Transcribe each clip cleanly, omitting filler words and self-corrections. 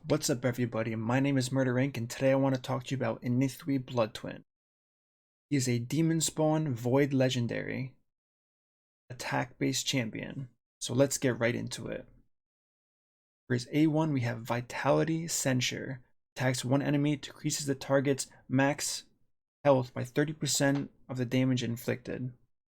What's up everybody, my name is Murder Inc. and today I want to talk to you about Inithwe Bloodtwin. He is a demon spawn void legendary attack based champion. So let's get right into it. For his A1 we have Vitality Censure. Attacks one enemy, decreases the target's max health by 30% of the damage inflicted.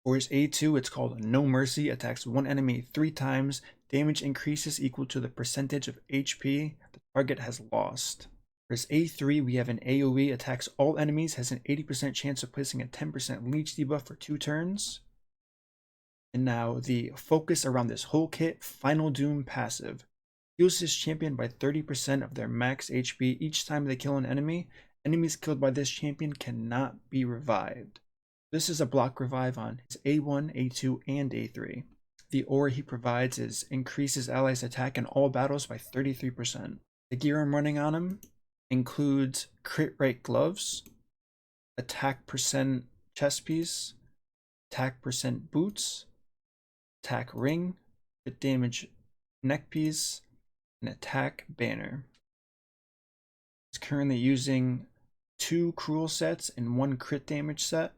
For his A2 it's called No Mercy. Attacks one enemy 3 times. Damage increases equal to the percentage of HP the target has lost. For his A3 we have an AoE. Attacks all enemies, has an 80% chance of placing a 10% leech debuff for 2 turns. And now the focus around this whole kit, Final Doom passive. Heals his champion by 30% of their max HP each time they kill an enemy. Enemies killed by this champion cannot be revived. This is a block revive on his A1, A2, and A3. The aura he provides is increases allies' attack in all battles by 33%. The gear I'm running on him includes crit rate gloves, attack percent chest piece, attack percent boots, attack ring, crit damage neck piece, and attack banner. He's currently using 2 cruel sets and 1 crit damage set.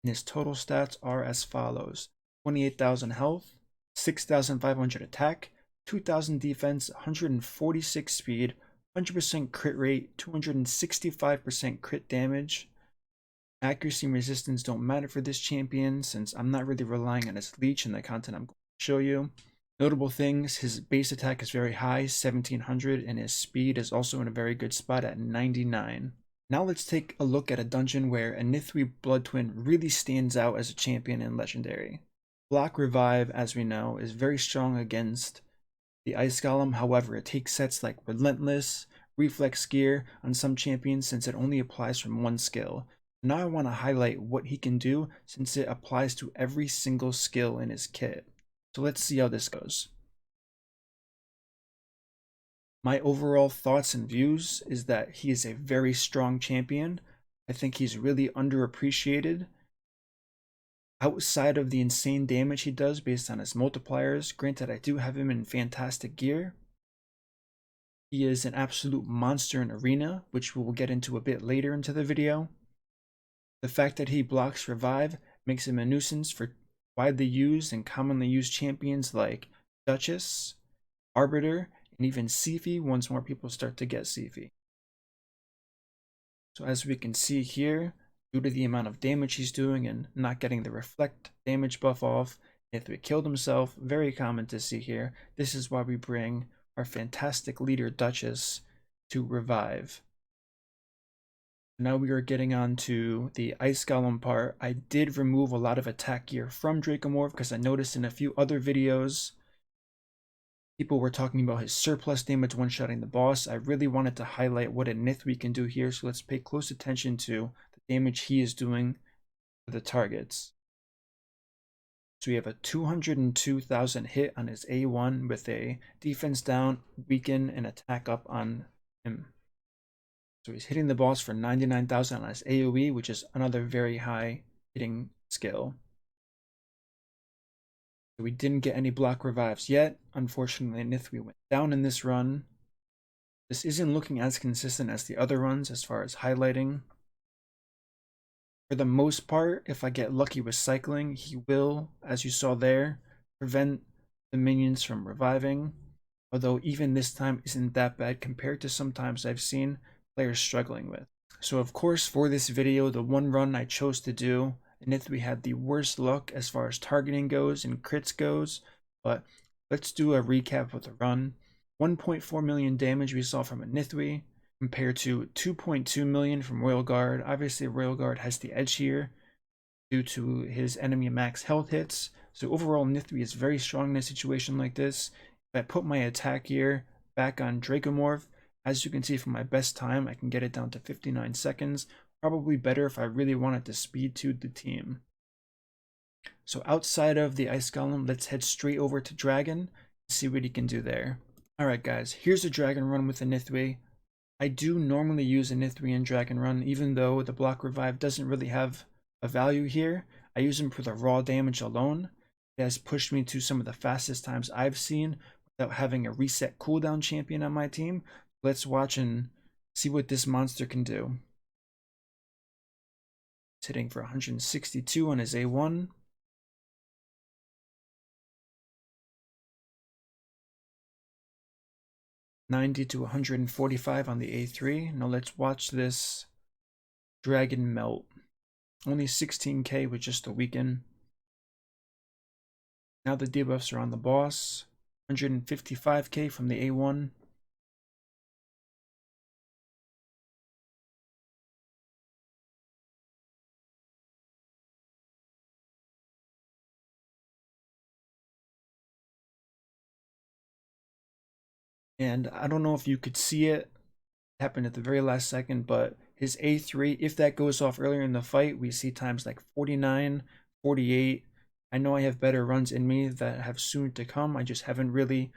And his total stats are as follows: 28,000 health, 6,500 attack, 2,000 defense, 146 speed, 100% crit rate, 265% crit damage. Accuracy and resistance don't matter for this champion since I'm not really relying on his leech in the content I'm going to show you. Notable things: his base attack is very high, 1700, and his speed is also in a very good spot at 99. Now let's take a look at a dungeon where Inithwe Bloodtwin really stands out as a champion in Legendary. Block Revive, as we know, is very strong against the Ice Golem. However, it takes sets like Relentless, Reflex Gear on some champions since it only applies from 1 skill. Now I want to highlight what he can do since it applies to every single skill in his kit. So let's see how this goes. My overall thoughts and views is that he is a very strong champion. I think he's really underappreciated. Outside of the insane damage he does based on his multipliers, granted I do have him in fantastic gear. He is an absolute monster in Arena, which we will get into a bit later into the video. The fact that he blocks revive makes him a nuisance for widely used and commonly used champions like Duchess, Arbiter, and even Sifi once more people start to get Sifi. So as we can see here, due to the amount of damage he's doing and not getting the reflect damage buff off, Inithwe killed himself. Very common to see here. This is why we bring our fantastic leader Duchess to revive. Now we are getting on to the Ice Golem part. I did remove a lot of attack gear from Dracomorph because I noticed in a few other videos people were talking about his surplus damage one-shotting the boss. I really wanted to highlight what Inithwe can do here, so let's pay close attention to the damage he is doing to the targets. So we have a 202,000 hit on his A1 with a defense down, weaken, and attack up on him. So he's hitting the boss for 99,000 on his AoE, which is another very high hitting skill. We didn't get any block revives yet. Unfortunately, Inithwe went down in this run. This isn't looking as consistent as the other runs as far as highlighting. For the most part, if I get lucky with cycling, he will, as you saw there, prevent the minions from reviving. Although even this time isn't that bad compared to sometimes I've seen players struggling with. So of course for this video, the one run I chose to do, Inithwe had the worst luck as far as targeting goes and crits goes, but let's do a recap of the run. 1.4 million damage we saw from Inithwe compared to 2.2 million from Royal Guard. Obviously Royal Guard has the edge here due to his enemy max health hits. So overall Inithwe is very strong in a situation like this. If I put my attack gear back on Dracomorph, as you can see from my best time, I can get it down to 59 seconds. Probably better if I really wanted to speed to the team. So outside of the Ice Golem, let's head straight over to Dragon and see what he can do there. Alright guys, here's a Dragon run with Inithwe. I do normally use Inithwe in Dragon run, even though the block revive doesn't really have a value here. I use him for the raw damage alone. It has pushed me to some of the fastest times I've seen without having a reset cooldown champion on my team. Let's watch and see what this monster can do. It's hitting for 162 on his A1. $90 to 145 on the A3. Now let's watch this dragon melt. Only 16k with just a weaken. Now the debuffs are on the boss. 155k from the A1. And I don't know if you could see it. It happened at the very last second, but his A3, if that goes off earlier in the fight, we see times like 49, 48. I know I have better runs in me that have soon to come. I just haven't really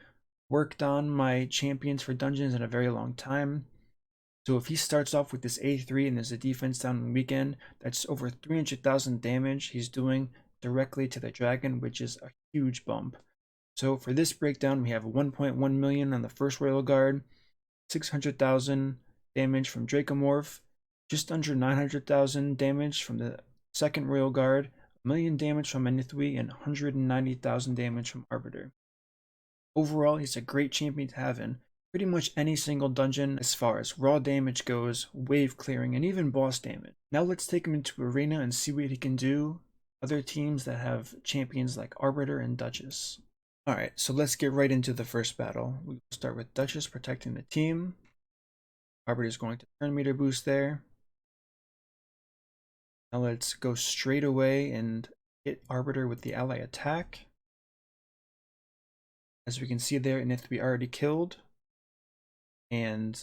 worked on my champions for dungeons in a very long time. So if he starts off with this A3 and there's a defense down on weekend, that's over 300,000 damage he's doing directly to the dragon, which is a huge bump. So for this breakdown, we have 1.1 million on the first Royal Guard, 600,000 damage from Dracomorph, just under 900,000 damage from the second Royal Guard, a million damage from Inithwe, and 190,000 damage from Arbiter. Overall, he's a great champion to have in pretty much any single dungeon as far as raw damage goes, wave clearing, and even boss damage. Now let's take him into Arena and see what he can do other teams that have champions like Arbiter and Duchess. Alright, so let's get right into the first battle. We'll start with Duchess protecting the team. Arbiter is going to turn meter boost there. Now let's go straight away and hit Arbiter with the ally attack. As we can see there, Inithwe already killed and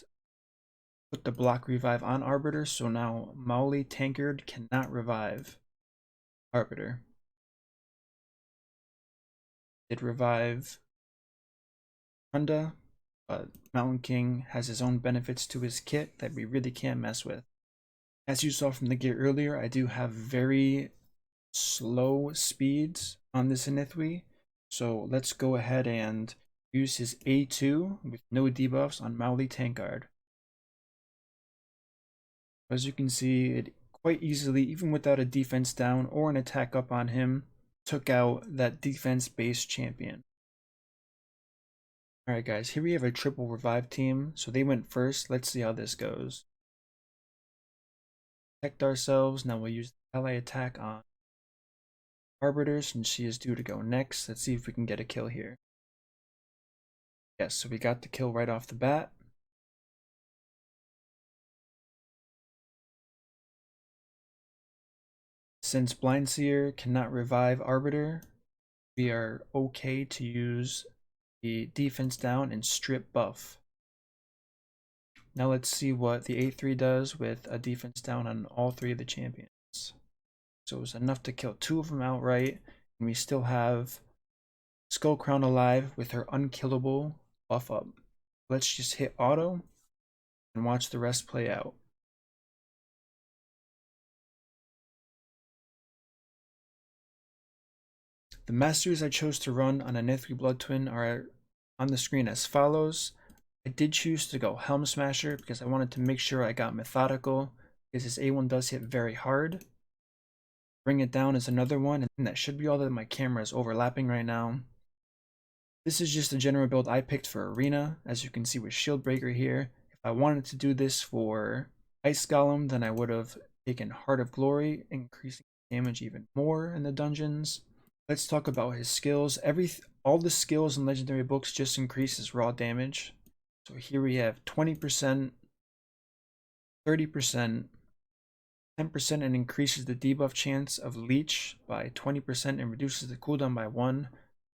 put the block revive on Arbiter, so now Mauli Tankard cannot revive Arbiter. Did revive Honda, but Mountain King has his own benefits to his kit that we really can't mess with. As you saw from the gear earlier, I do have very slow speeds on this Inithwe, so let's go ahead and use his A2 with no debuffs on Mauli Tankard. As you can see, it quite easily, even without a defense down or an attack up on him, took out that defense-based champion. Alright guys, here we have a triple revive team, so they went first. Let's see how this goes. Protect ourselves, now we'll use the ally attack on Arbiter since she is due to go next. Let's see if we can get a kill here. Yes, so we got the kill right off the bat. Since Blindseer cannot revive Arbiter, we are okay to use the defense down and strip buff. Now let's see what the A3 does with a defense down on all three of the champions. So it was enough to kill two of them outright, and we still have Skullcrown alive with her unkillable buff up. Let's just hit auto and watch the rest play out. The Masteries I chose to run on Inithwe Bloodtwin are on the screen as follows. I did choose to go Helm Smasher because I wanted to make sure I got methodical, because his A1 does hit very hard. Bring It Down is another one, and that should be all that my camera is overlapping right now. This is just a general build I picked for Arena, as you can see with Shieldbreaker here. If I wanted to do this for Ice Golem, then I would have taken Heart of Glory, increasing damage even more in the dungeons. Let's talk about his skills. All the skills in legendary books just increases raw damage. So here we have 20%, 30%, 10%, and increases the debuff chance of Leech by 20% and reduces the cooldown by 1.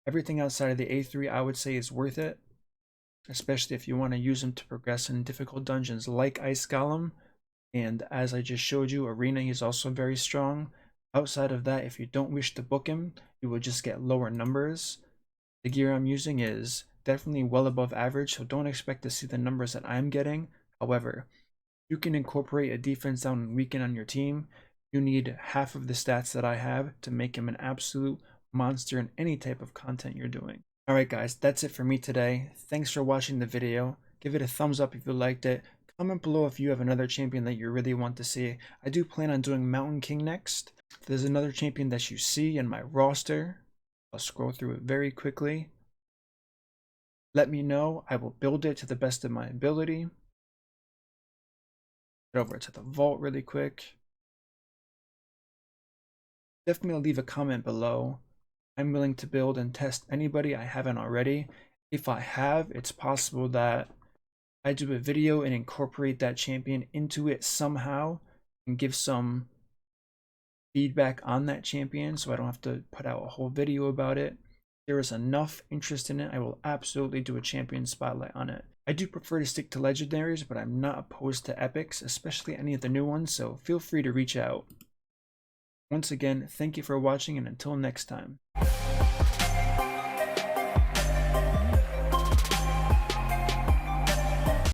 Everything outside of the A3 I would say is worth it, especially if you want to use him to progress in difficult dungeons like Ice Golem. And as I just showed you, Arena, he's also very strong. Outside of that, if you don't wish to book him, you will just get lower numbers. The gear I'm using is definitely well above average, so don't expect to see the numbers that I'm getting. However, you can incorporate a defense down and weaken on your team. You need half of the stats that I have to make him an absolute monster in any type of content you're doing. Alright guys, that's it for me today. Thanks for watching the video. Give it a thumbs up if you liked it. Comment below if you have another champion that you really want to see. I do plan on doing Mountain King next. If there's another champion that you see in my roster, I'll scroll through it very quickly. Let me know. I will build it to the best of my ability. Get over to the vault really quick. Definitely leave a comment below. I'm willing to build and test anybody I haven't already. If I have, it's possible that I do a video and incorporate that champion into it somehow and give some feedback on that champion so I don't have to put out a whole video about it. If there is enough interest in it, I will absolutely do a champion spotlight on it. I do prefer to stick to legendaries, but I'm not opposed to epics, especially any of the new ones, so feel free to reach out. Once again, thank you for watching, and until next time.